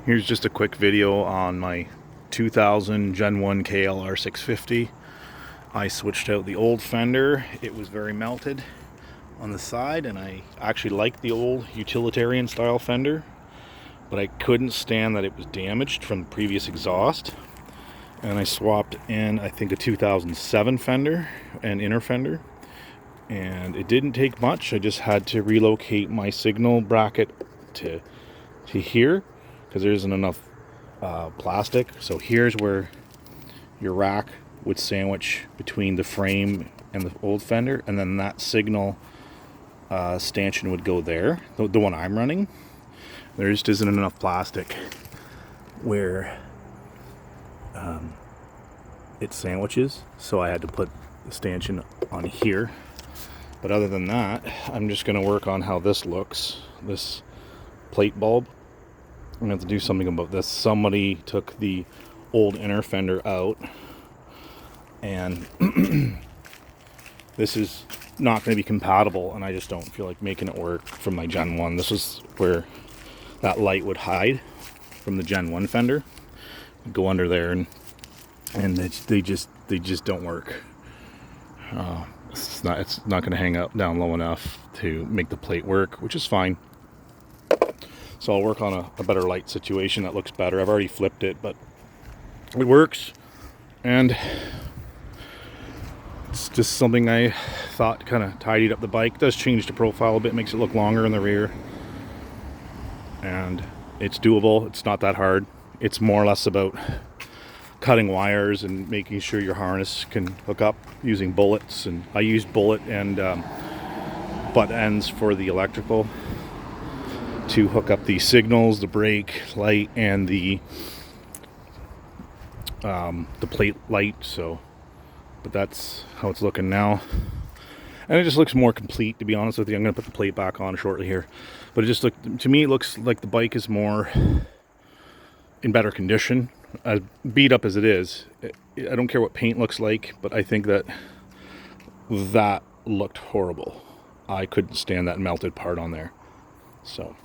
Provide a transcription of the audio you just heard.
Here's just a quick video on my 2000 Gen 1 KLR650. I switched out the old fender. It was very melted on the side, and I actually liked the old utilitarian style fender, but I couldn't stand that it was damaged from the previous exhaust. And I swapped in, I think, a 2007 fender, an inner fender, and it didn't take much. I just had to relocate my signal bracket to here, because there isn't enough plastic. So here's where your rack would sandwich between the frame and the old fender, and then that signal stanchion would go there, the one I'm running. There just isn't enough plastic where it sandwiches, so I had to put the stanchion on here. But other than that, I'm just going to work on how this looks, this plate bulb. I'm going to have to do something about this. Somebody took the old inner fender out, and this is not going to be compatible, and I just don't feel like making it work from my Gen 1. This is where that light would hide from the Gen 1 fender. Go under there, and they just don't work. It's not going to hang up down low enough to make the plate work, which is fine. So I'll work on a better light situation that looks better. I've already flipped it, but it works, and it's just something I thought kind of tidied up the bike. It does change the profile a bit, makes it look longer in the rear, and it's doable. It's not that hard. It's more or less about cutting wires and making sure your harness can hook up using bullets. And I used bullet and butt ends for the electrical to hook up the signals, the brake light, and the plate light. So, but that's how it's looking now, and it just looks more complete, to be honest with you. I'm going to put the plate back on shortly here, but it just to me, it looks like the bike is more in better condition, as beat up as it is. I don't care what paint looks like, but I think that looked horrible. I couldn't stand that melted part on there. So